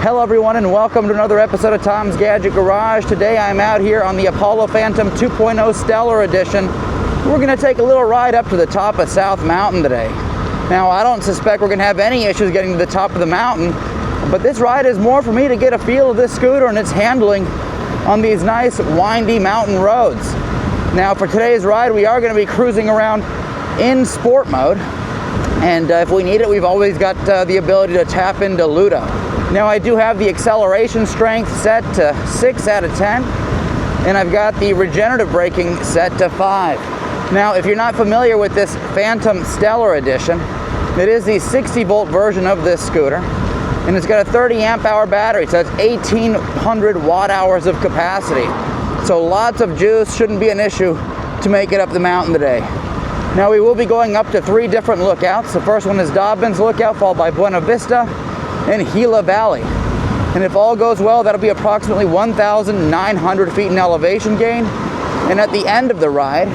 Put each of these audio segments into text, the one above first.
Hello everyone and welcome to another episode of Tom's Gadget Garage. Today I'm out here on the Apollo Phantom 2.0 Stellar Edition. We're going to take a little ride up to the top of South Mountain today. Now I don't suspect we're going to have any issues getting to the top of the mountain, but this ride is more for me to get a feel of this scooter and its handling on these nice windy mountain roads. Now for today's ride we are going to be cruising around in sport mode, and if we need it we've always got the ability to tap into Ludo. Now I do have the acceleration strength set to 6 out of 10, and I've got the regenerative braking set to 5. Now if you're not familiar with this Phantom Stellar Edition, it is the 60 volt version of this scooter, and it's got a 30 amp hour battery, so that's 1800 watt hours of capacity. So lots of juice, shouldn't be an issue to make it up the mountain today. Now we will be going up to 3 different lookouts. The first one is Dobbins Lookout, followed by Buena Vista and Gila Valley. And if all goes well, that'll be approximately 1,900 feet in elevation gain. And at the end of the ride,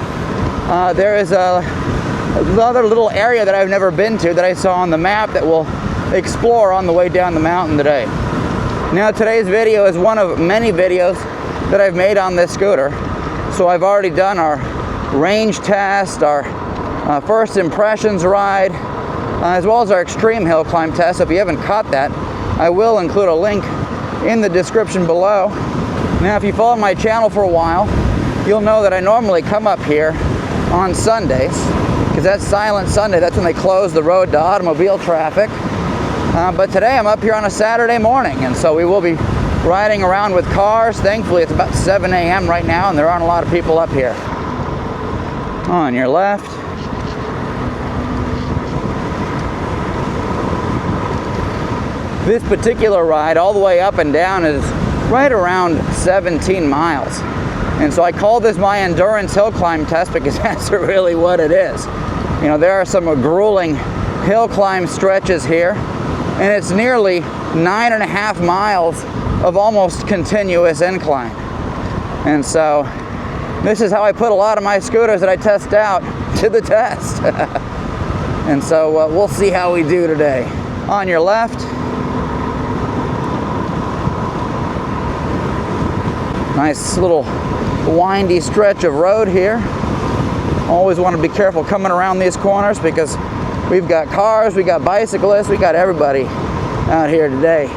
there is another little area that I've never been to that I saw on the map that we'll explore on the way down the mountain today. Now today's video is one of many videos that I've made on this scooter. So I've already done our range test, our first impressions ride, as well as our extreme hill climb test. So if you haven't caught that, I will include a link in the description below. Now if you follow my channel for a while, you'll know that I normally come up here on Sundays, because that's Silent Sunday. That's when they close the road to automobile traffic. But today I'm up here on a Saturday morning, and so we will be riding around with cars. Thankfully it's about 7 a.m. right now and there aren't a lot of people up here. On your left. This particular ride all the way up and down is right around 17 miles. And so I call this my endurance hill climb test because that's really what it is. You know, there are some grueling hill climb stretches here, and it's nearly 9.5 miles of almost continuous incline. And so this is how I put a lot of my scooters that I test out to the test. And so we'll see how we do today. On your left. Nice little windy stretch of road here. Always want to be careful coming around these corners because we've got cars, we got bicyclists, we got everybody out here today.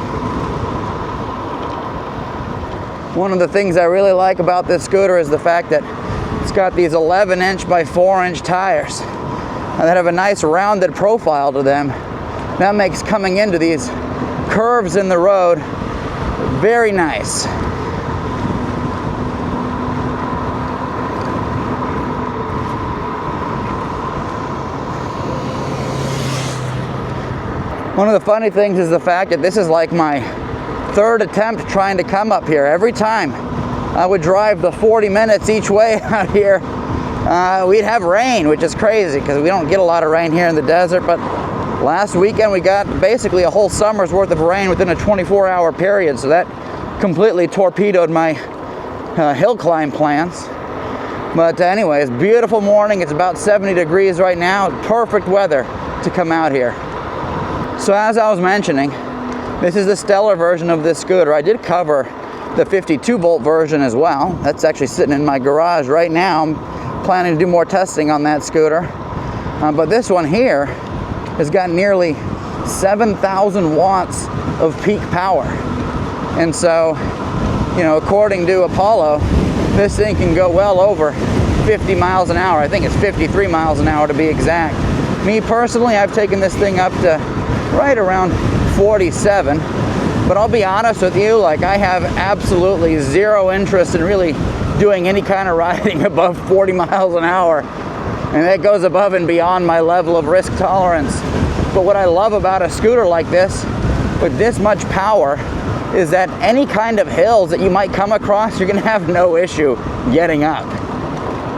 One of the things I really like about this scooter is the fact that it's got these 11-inch by 4-inch tires that have a nice rounded profile to them. That makes coming into these curves in the road very nice. One of the funny things is the fact that this is like my third attempt trying to come up here. Every time I would drive the 40 minutes each way out here, we'd have rain, which is crazy because we don't get a lot of rain here in the desert. But last weekend we got basically a whole summer's worth of rain within a 24-hour period, so that completely torpedoed my hill climb plans. But anyways, beautiful morning. It's about 70 degrees right now. Perfect weather to come out here. So as I was mentioning, this is the Stellar version of this scooter. I did cover the 52 volt version as well. That's actually sitting in my garage right now. I'm planning to do more testing on that scooter. But this one here has got nearly 7,000 watts of peak power. And so, you know, according to Apollo, this thing can go well over 50 miles an hour. I think it's 53 miles an hour to be exact. Me personally, I've taken this thing up to right around 47, but I'll be honest with you, like I have absolutely zero interest in really doing any kind of riding above 40 miles an hour, and that goes above and beyond my level of risk tolerance. But what I love about a scooter like this with this much power is that any kind of hills that you might come across, you're gonna have no issue getting up,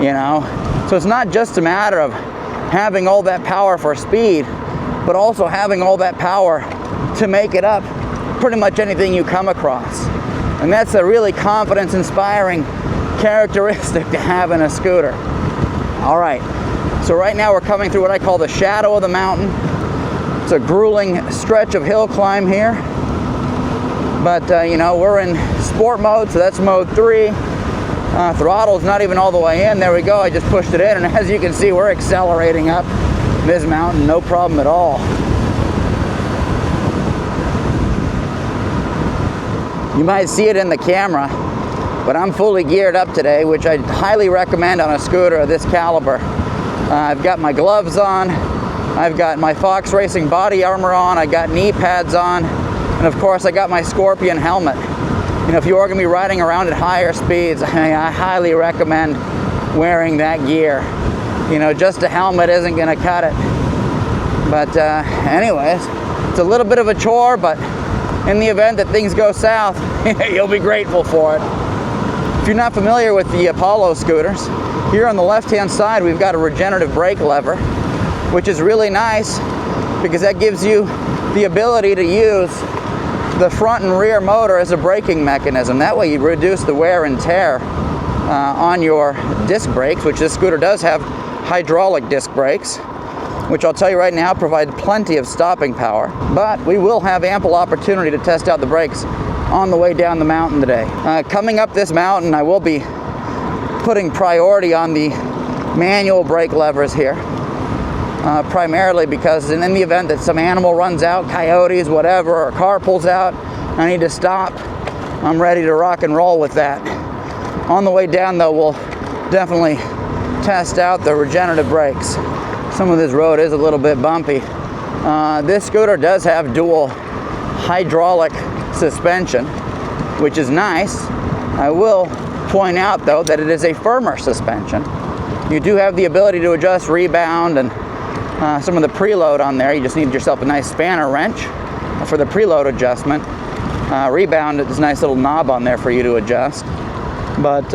you know? So it's not just a matter of having all that power for speed, but also having all that power to make it up pretty much anything you come across. And that's a really confidence-inspiring characteristic to have in a scooter. All right, so right now we're coming through what I call the shadow of the mountain. It's a grueling stretch of hill climb here. But you know, we're in sport mode, so that's mode 3. Throttle's not even all the way in. There we go, I just pushed it in, and as you can see, we're accelerating up this mountain, no problem at all. You might see it in the camera, but I'm fully geared up today, which I highly recommend on a scooter of this caliber. I've got my gloves on, I've got my Fox Racing body armor on, I got knee pads on, and of course I got my Scorpion helmet. You know, if you are going to be riding around at higher speeds, I highly recommend wearing that gear. You know, just a helmet isn't going to cut it. But anyways, it's a little bit of a chore, but in the event that things go south, you'll be grateful for it. If you're not familiar with the Apollo scooters, here on the left-hand side we've got a regenerative brake lever, which is really nice because that gives you the ability to use the front and rear motor as a braking mechanism. That way you reduce the wear and tear on your disc brakes, which this scooter does have hydraulic disc brakes, which I'll tell you right now provide plenty of stopping power. But we will have ample opportunity to test out the brakes on the way down the mountain today. Coming up this mountain, I will be putting priority on the manual brake levers here. Primarily because in the event that some animal runs out, coyotes, whatever, or a car pulls out, I need to stop, I'm ready to rock and roll with that. On the way down though, we'll definitely test out the regenerative brakes. Some of this road is a little bit bumpy. This scooter does have dual hydraulic suspension, which is nice. I will point out though that it is a firmer suspension. You do have the ability to adjust rebound and some of the preload on there. You just need yourself a nice spanner wrench for the preload adjustment. Rebound, there's a nice little knob on there for you to adjust. But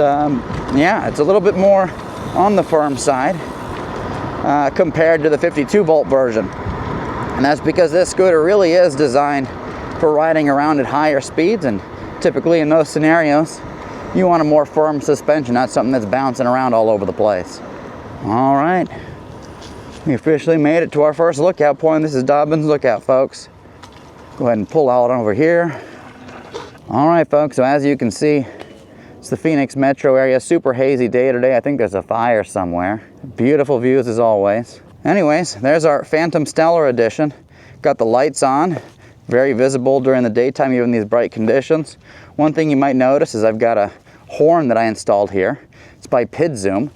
yeah, it's a little bit more on the firm side compared to the 52 volt version. And that's because this scooter really is designed for riding around at higher speeds, and typically in those scenarios you want a more firm suspension, not something that's bouncing around all over the place. All right. We officially made it to our first lookout point. This is Dobbins Lookout, folks. Go ahead and pull out over here. All right, folks, so as you can see, it's the Phoenix metro area. Super hazy day today. I think there's a fire somewhere. Beautiful views as always. Anyways, there's our Phantom Stellar Edition. Got the lights on. Very visible during the daytime, even these bright conditions. One thing you might notice is I've got a horn that I installed here. It's by PidZoom.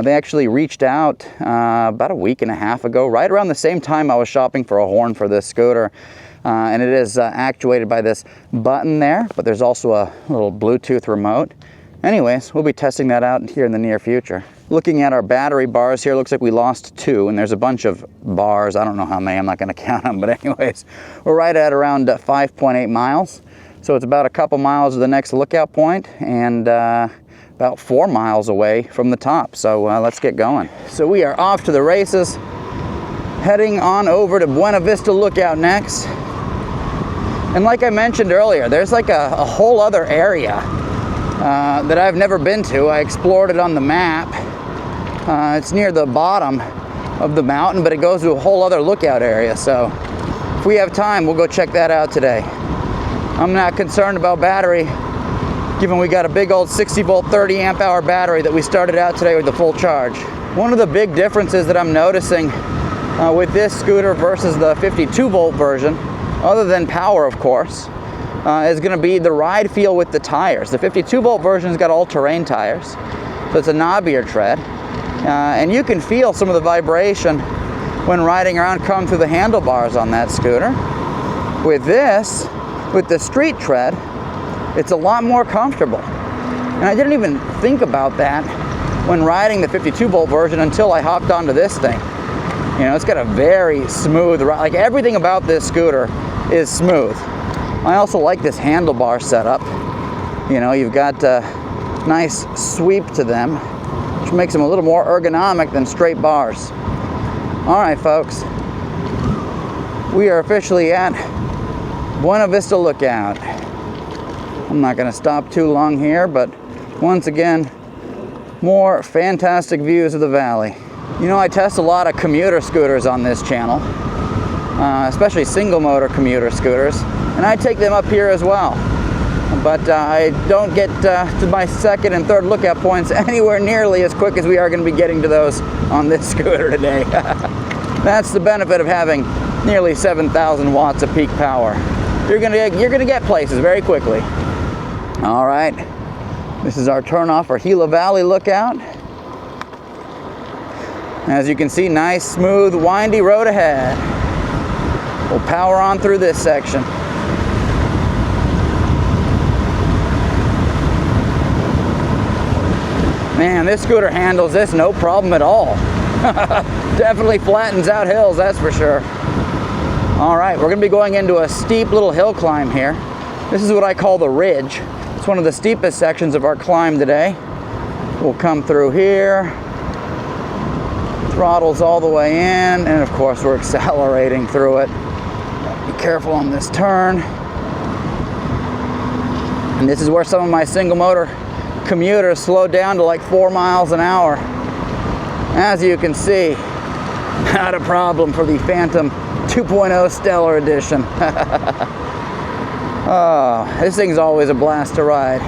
They actually reached out about a week and a half ago, right around the same time I was shopping for a horn for this scooter. And it is actuated by this button there, but there's also a little Bluetooth remote. Anyways, we'll be testing that out here in the near future. Looking at our battery bars here, looks like we lost 2, and there's a bunch of bars. I don't know how many, I'm not gonna count them, but anyways, we're right at around 5.8 miles. So it's about a couple miles to the next lookout point, and about 4 miles away from the top. So let's get going. So we are off to the races, heading on over to Buena Vista Lookout next. And like I mentioned earlier, there's like a whole other area that I've never been to. I explored it on the map. It's near the bottom of the mountain, but it goes to a whole other lookout area. So if we have time, we'll go check that out today. I'm not concerned about battery, given we got a big old 60 volt 30 amp hour battery that we started out today with the full charge. One of the big differences that I'm noticing with this scooter versus the 52 volt version, other than power of course, is going to be the ride feel with the tires. The 52 volt version's got all-terrain tires, so it's a knobbier tread, and you can feel some of the vibration when riding around come through the handlebars on that scooter. With this, with the street tread, it's a lot more comfortable. And I didn't even think about that when riding the 52 volt version until I hopped onto this thing. You know, it's got a very smooth ride. Like everything about this scooter is smooth. I also like this handlebar setup. You know, you've got a nice sweep to them, which makes them a little more ergonomic than straight bars. All right, folks. We are officially at Buena Vista Lookout. I'm not going to stop too long here, but once again, more fantastic views of the valley. You know, I test a lot of commuter scooters on this channel, especially single motor commuter scooters, and I take them up here as well. but I don't get to my second and third lookout points anywhere nearly as quick as we are going to be getting to those on this scooter today. That's the benefit of having nearly 7,000 watts of peak power. You're gonna get places very quickly. All right, this is our turnoff for Gila Valley lookout. As you can see, nice, smooth, windy road ahead. We'll power on through this section. Man, this scooter handles this no problem at all. Definitely flattens out hills, that's for sure. All right, we're gonna be going into a steep little hill climb here. This is what I call the ridge. It's one of the steepest sections of our climb today. We'll come through here. Throttles all the way in, and of course we're accelerating through it. Be careful on this turn. And this is where some of my single motor commuters slowed down to like 4 miles an hour. As you can see, not a problem for the Phantom 2.0 Stellar Edition. Oh, this thing's always a blast to ride.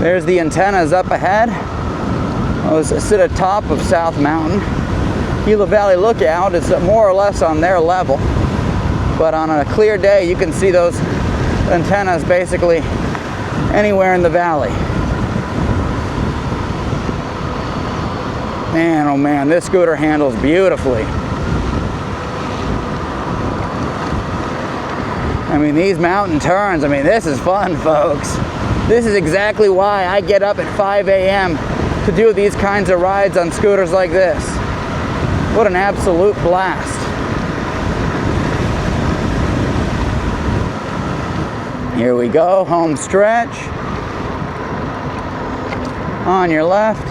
There's the antennas up ahead. Those sit atop of South Mountain. Gila Valley Lookout is more or less on their level, but on a clear day you can see those antennas basically anywhere in the valley. Man, oh man, this scooter handles beautifully. I mean, these mountain turns, I mean, this is fun, folks. This is exactly why I get up at 5 a.m. to do these kinds of rides on scooters like this. What an absolute blast. Here we go, home stretch. On your left.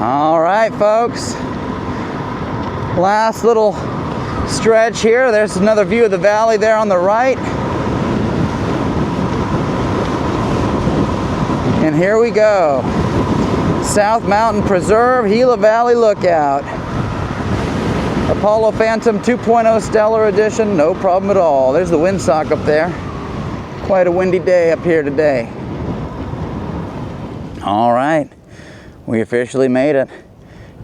All right, folks. Last little stretch here. There's another view of the valley there on the right. And here we go. South Mountain Preserve, Gila Valley Lookout. Apollo Phantom 2.0 Stellar Edition, no problem at all. There's the windsock up there. Quite a windy day up here today. All right, we officially made it.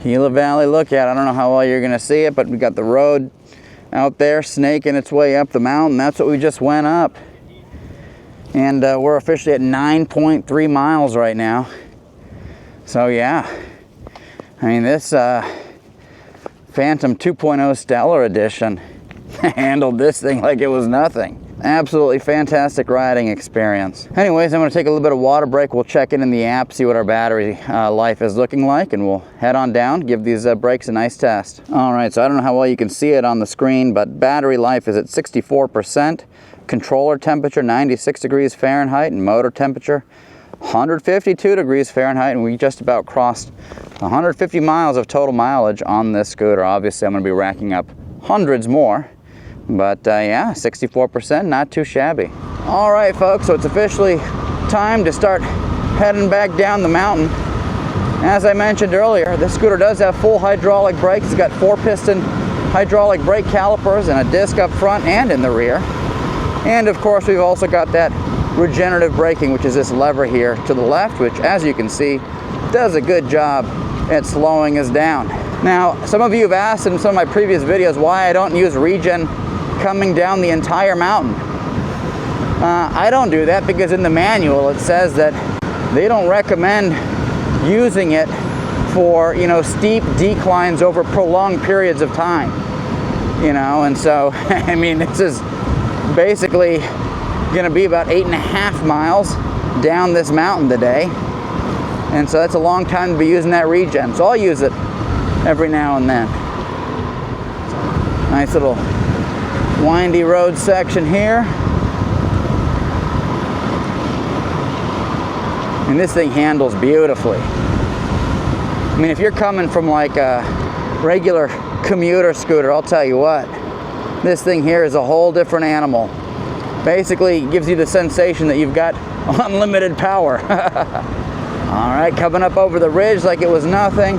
Gila Valley Lookout. I don't know how well you're gonna see it, but we got the road out there snaking its way up the mountain. That's what we just went up. And we're officially at 9.3 miles right now. So yeah, I mean, this Phantom 2.0 Stellar Edition handled this thing like it was nothing. Absolutely fantastic riding experience. Anyways, I'm going to take a little bit of water break. We'll check in the app, see what our battery life is looking like, and we'll head on down, give these brakes a nice test. All right, so I don't know how well you can see it on the screen, but battery life is at 64%. Controller temperature 96 degrees Fahrenheit, and motor temperature 152 degrees Fahrenheit, and we just about crossed 150 miles of total mileage on this scooter. Obviously, I'm going to be racking up hundreds more. But yeah, 64%, not too shabby. All right, folks, so it's officially time to start heading back down the mountain. As I mentioned earlier, this scooter does have full hydraulic brakes. It's got 4-piston hydraulic brake calipers and a disc up front and in the rear. And of course, we've also got that regenerative braking, which is this lever here to the left, which, as you can see, does a good job at slowing us down. Now, some of you have asked in some of my previous videos why I don't use regen coming down the entire mountain. I don't do that because in the manual it says that they don't recommend using it for, you know, steep declines over prolonged periods of time, you know. And so I mean, this is basically gonna be about 8.5 miles down this mountain today, and so that's a long time to be using that regen, so I'll use it every now and then. Nice little windy road section here. And this thing handles beautifully. I mean, if you're coming from like a regular commuter scooter, I'll tell you what, this thing here is a whole different animal. Basically, it gives you the sensation that you've got unlimited power. All right, coming up over the ridge like it was nothing.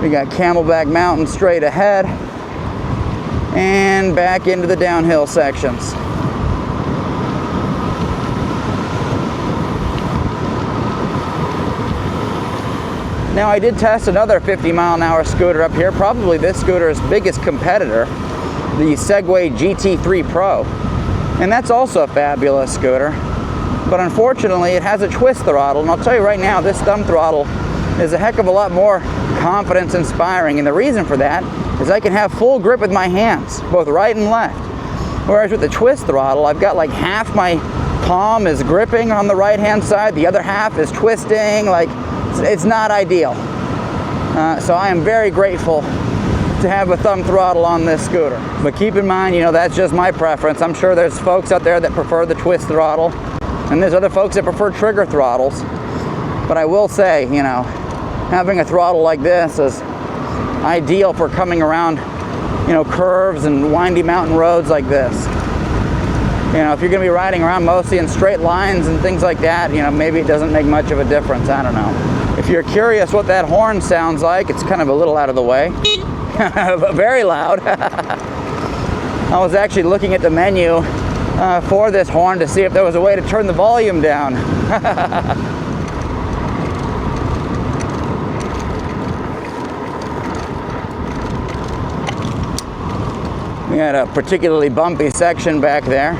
We got Camelback Mountain straight ahead and back into the downhill sections. Now, I did test another 50-mile-an-hour scooter up here, probably this scooter's biggest competitor, the Segway GT3 Pro. And that's also a fabulous scooter. But unfortunately, it has a twist throttle. And I'll tell you right now, this thumb throttle is a heck of a lot more confidence inspiring. And the reason for that is I can have full grip with my hands, both right and left. Whereas with the twist throttle, I've got like half my palm is gripping on the right-hand side, the other half is twisting. Like, it's not ideal. So I am very grateful to have a thumb throttle on this scooter. But keep in mind, you know, that's just my preference. I'm sure there's folks out there that prefer the twist throttle, and there's other folks that prefer trigger throttles. But I will say, you know, having a throttle like this is ideal for coming around, you know, curves and windy mountain roads like this. You know, if you're going to be riding around mostly in straight lines and things like that, you know, maybe it doesn't make much of a difference. I don't know. If you're curious what that horn sounds like, it's kind of a little out of the way, but very loud. I was actually looking at the menu for this horn to see if there was a way to turn the volume down. We had a particularly bumpy section back there,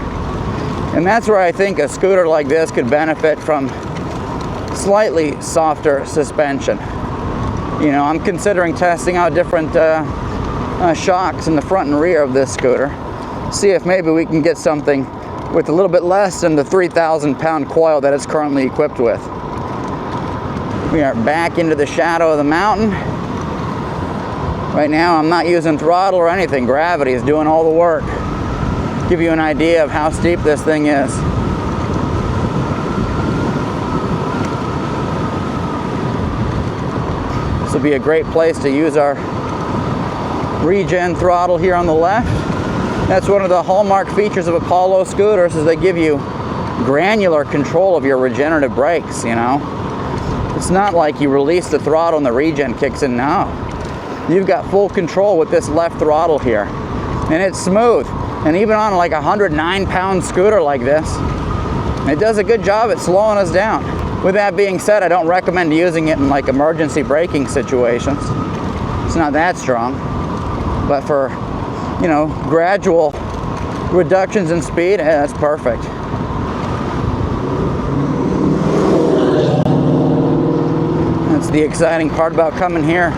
and that's where I think a scooter like this could benefit from slightly softer suspension. You know, I'm considering testing out different shocks in the front and rear of this scooter. See if maybe we can get something with a little bit less than the 3,000-pound coil that it's currently equipped with. We are back into the shadow of the mountain. Right now I'm not using throttle or anything. Gravity is doing all the work. Give you an idea of how steep this thing is. This will be a great place to use our regen throttle here on the left. That's one of the hallmark features of Apollo scooters, is they give you granular control of your regenerative brakes, you know. It's not like you release the throttle and the regen kicks in. No. You've got full control with this left throttle here. And it's smooth. And even on like a 109-pound scooter like this, it does a good job at slowing us down. With that being said, I don't recommend using it in like emergency braking situations. It's not that strong. But for, you know, gradual reductions in speed, that's perfect. That's the exciting part about coming here.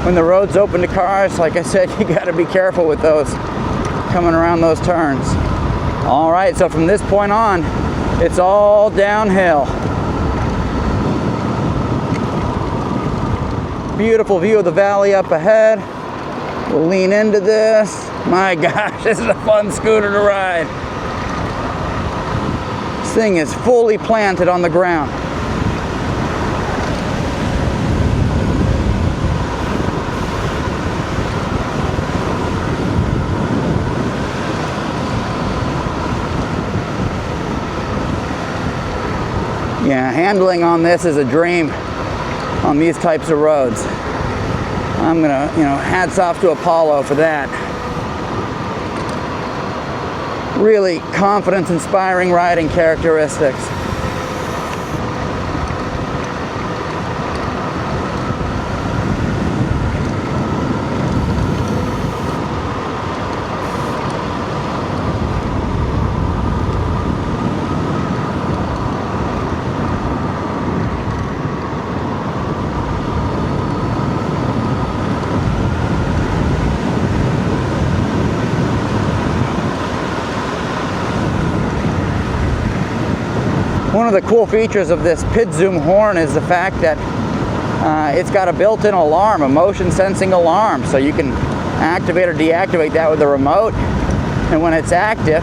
When the road's open to cars, like I said, you got to be careful with those coming around those turns. All right, so from this point on, it's all downhill. Beautiful view of the valley up ahead. We'll lean into this. My gosh, this is a fun scooter to ride. This thing is fully planted on the ground. Yeah, handling on this is a dream on these types of roads. I'm gonna, you know, hats off to Apollo for that. Really confidence-inspiring riding characteristics. One of the cool features of this pit zoom horn is the fact that it's got a built-in alarm, a motion sensing alarm, so you can activate or deactivate that with the remote. And when it's active,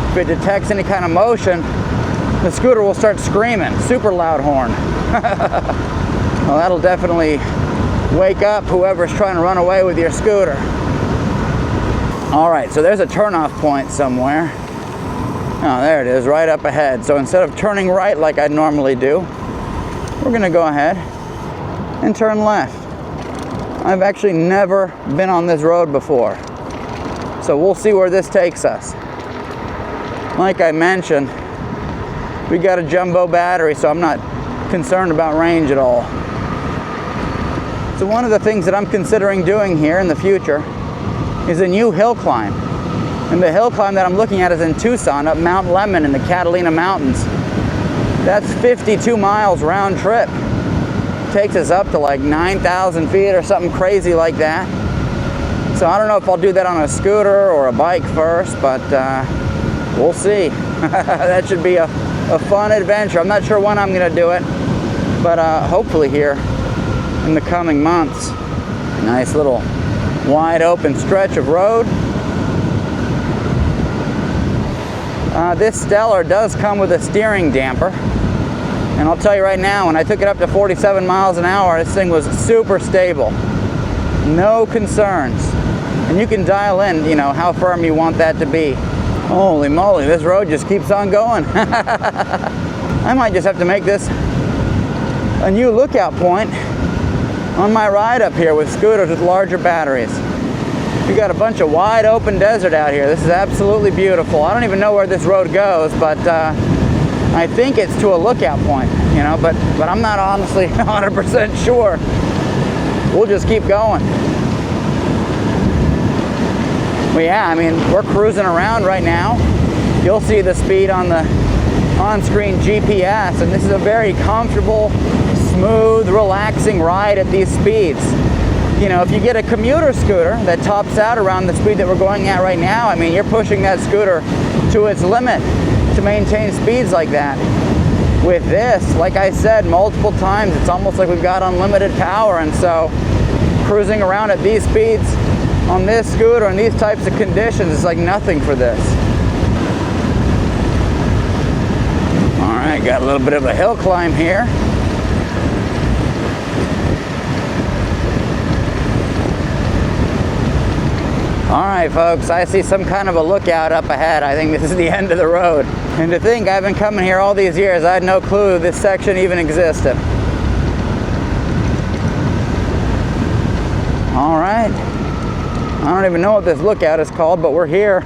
if it detects any kind of motion, the scooter will start screaming. Super loud horn. Well, that'll definitely wake up whoever's trying to run away with your scooter. All right, so there's a turnoff point somewhere. Oh, there it is, right up ahead. So instead of turning right like I'd normally do, we're gonna go ahead and turn left. I've actually never been on this road before, so we'll see where this takes us. Like I mentioned, we got a jumbo battery, so I'm not concerned about range at all. So one of the things that I'm considering doing here in the future is a new hill climb. And the hill climb that I'm looking at is in Tucson, up Mount Lemmon in the Catalina Mountains. That's 52 miles round trip. Takes us up to like 9,000 feet or something crazy like that. So I don't know if I'll do that on a scooter or a bike first, but we'll see. That should be a fun adventure. I'm not sure when I'm gonna do it, but hopefully here in the coming months. Nice little wide open stretch of road. This Stellar does come with a steering damper, and I'll tell you right now, when I took it up to 47 miles an hour, this thing was super stable. No concerns. And you can dial in, you know, how firm you want that to be. Holy moly, this road just keeps on going. I might just have to make this a new lookout point on my ride up here with scooters with larger batteries. We got a bunch of wide open desert out here. This is absolutely beautiful. I don't even know where this road goes, but I think it's to a lookout point, you know, but I'm not honestly 100% sure. We'll just keep going. Well, yeah, I mean, we're cruising around right now. You'll see the speed on the on-screen GPS, and this is a very comfortable, smooth, relaxing ride at these speeds. You know, if you get a commuter scooter that tops out around the speed that we're going at right now, I mean, you're pushing that scooter to its limit to maintain speeds like that. With this, like I said multiple times, it's almost like we've got unlimited power, and so cruising around at these speeds on this scooter in these types of conditions is like nothing for this. All right, got a little bit of a hill climb here. All right, folks, I see some kind of a lookout up ahead. I think this is the end of the road. And to think I've been coming here all these years, I had no clue this section even existed. All right. I don't even know what this lookout is called, but we're here.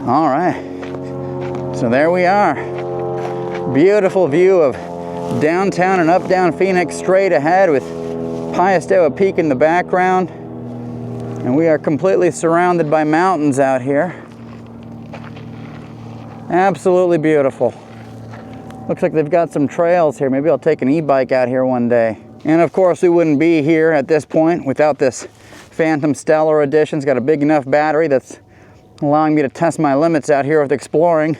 All right. So there we are. Beautiful view of downtown and up-down Phoenix straight ahead with Piestewa Peak in the background. And we are completely surrounded by mountains out here. Absolutely beautiful. Looks like they've got some trails here. Maybe I'll take an e-bike out here one day. And of course, we wouldn't be here at this point without this Phantom Stellar Edition. It's got a big enough battery that's allowing me to test my limits out here with exploring.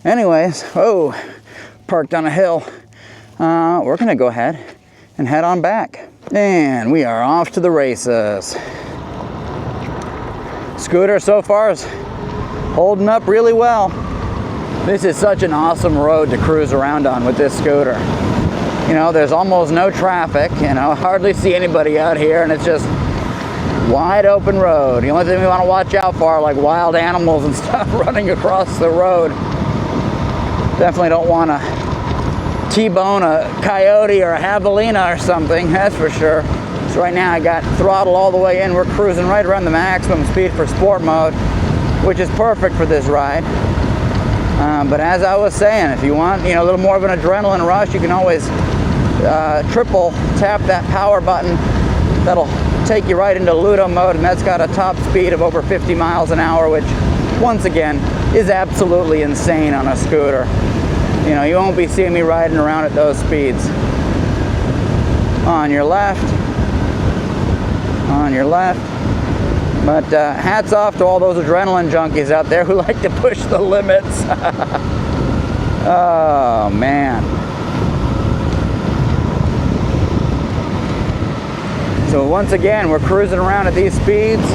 Anyways, oh, parked on a hill. We're gonna go ahead and head on back. And we are off to the races. Scooter so far is holding up really well. This is such an awesome road to cruise around on with this scooter. You know, there's almost no traffic, you know, hardly see anybody out here, and it's just wide open road. The only thing we want to watch out for are like wild animals and stuff running across the road. Definitely don't want to T-bone a coyote or a javelina or something, that's for sure. So right now I got throttle all the way in. We're cruising right around the maximum speed for sport mode, which is perfect for this ride. But as I was saying, if you want, you know, a little more of an adrenaline rush, you can always triple tap that power button. That'll take you right into Ludo mode, and that's got a top speed of over 50 miles an hour, which once again is absolutely insane on a scooter. You know, you won't be seeing me riding around at those speeds. On your left. On your left. But hats off to all those adrenaline junkies out there who like to push the limits. Oh, man. So once again, we're cruising around at these speeds.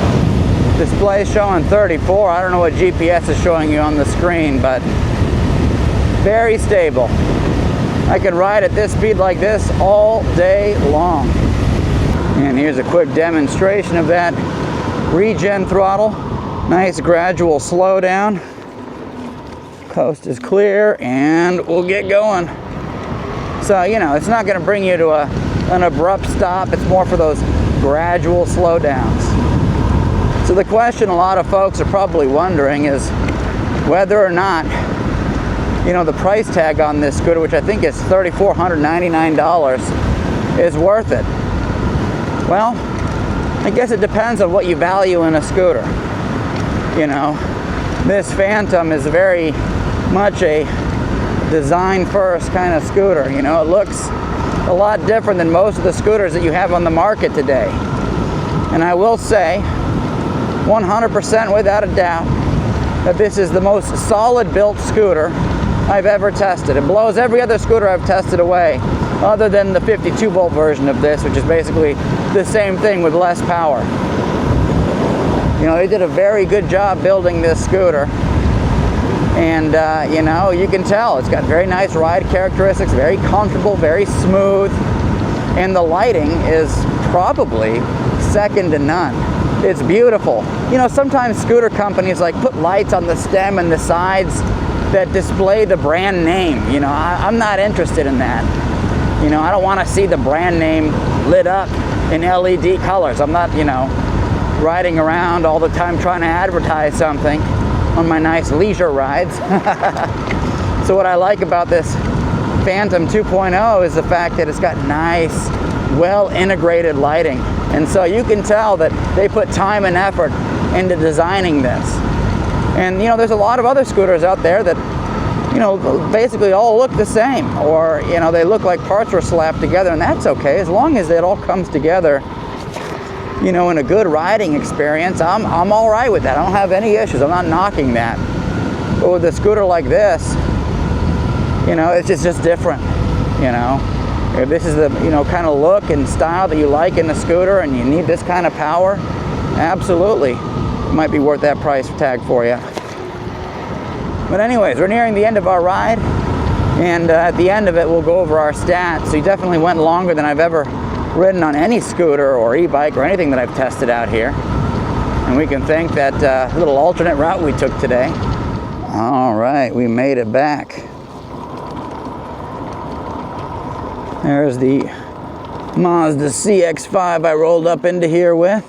Display showing 34. I don't know what GPS is showing you on the screen, but very stable. I can ride at this speed like this all day long. And here's a quick demonstration of that regen throttle. Nice gradual slowdown. Coast is clear and we'll get going. So, you know, it's not going to bring you to an abrupt stop. It's more for those gradual slowdowns. So the question a lot of folks are probably wondering is whether or not, you know, the price tag on this scooter, which I think is $3,499, is worth it. Well, I guess it depends on what you value in a scooter. You know, this Phantom is very much a design first kind of scooter. You know, it looks a lot different than most of the scooters that you have on the market today. And I will say 100% without a doubt that this is the most solid built scooter I've ever tested. It blows every other scooter I've tested away, other than the 52 volt version of this, which is basically the same thing with less power. You know, they did a very good job building this scooter. And, you know, you can tell it's got very nice ride characteristics, very comfortable, very smooth. And the lighting is probably second to none. It's beautiful. You know, sometimes scooter companies like put lights on the stem and the sides that display the brand name. You know, I'm not interested in that. You know, I don't want to see the brand name lit up in LED colors. I'm not, you know, riding around all the time trying to advertise something on my nice leisure rides. So what I like about this Phantom 2.0 is the fact that it's got nice, well integrated lighting. And so you can tell that they put time and effort into designing this. And you know, there's a lot of other scooters out there that, you know, basically all look the same, or you know, they look like parts were slapped together, and that's okay as long as it all comes together, you know, in a good riding experience. I'm all right with that. I don't have any issues. I'm not knocking that. But with a scooter like this, you know, it's just different. You know, if this is the, you know, kind of look and style that you like in a scooter, and you need this kind of power, absolutely, it might be worth that price tag for you. But anyways, we're nearing the end of our ride, and at the end of it, we'll go over our stats. So you definitely went longer than I've ever ridden on any scooter or e-bike or anything that I've tested out here. And we can thank that little alternate route we took today. All right, we made it back. There's the Mazda CX-5 I rolled up into here with.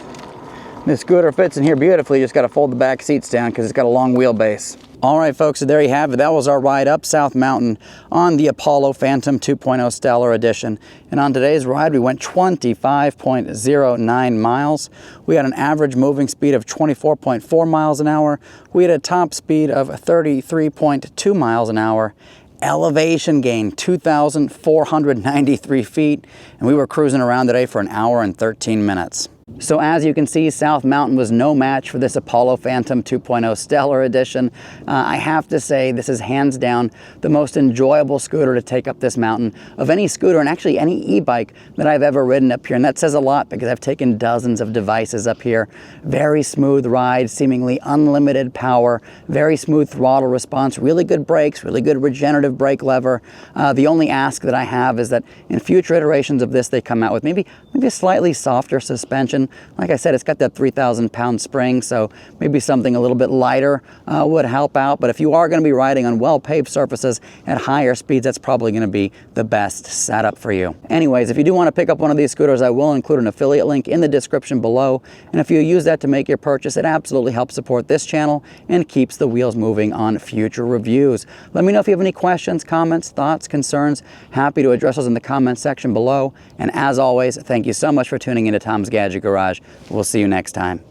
This scooter fits in here beautifully. You just got to fold the back seats down because it's got a long wheelbase. All right, folks, so there you have it. That was our ride up South Mountain on the Apollo Phantom 2.0 Stellar Edition. And on today's ride, we went 25.09 miles. We had an average moving speed of 24.4 miles an hour. We had a top speed of 33.2 miles an hour. Elevation gain, 2,493 feet. And we were cruising around today for an hour and 13 minutes. So as you can see, South Mountain was no match for this Apollo Phantom 2.0 Stellar Edition. I have to say this is hands down the most enjoyable scooter to take up this mountain of any scooter, and actually any e-bike that I've ever ridden up here. And that says a lot because I've taken dozens of devices up here. Very smooth ride, seemingly unlimited power, very smooth throttle response, really good brakes, really good regenerative brake lever. The only ask that I have is that in future iterations of this, they come out with maybe a slightly softer suspension. Like I said, it's got that 3,000-pound spring, so maybe something a little bit lighter would help out. But if you are going to be riding on well-paved surfaces at higher speeds, that's probably going to be the best setup for you. Anyways, if you do want to pick up one of these scooters, I will include an affiliate link in the description below. And if you use that to make your purchase, it absolutely helps support this channel and keeps the wheels moving on future reviews. Let me know if you have any questions, comments, thoughts, concerns. Happy to address those in the comments section below. And as always, thank you so much for tuning into Tom's Gadget Garage. We'll see you next time.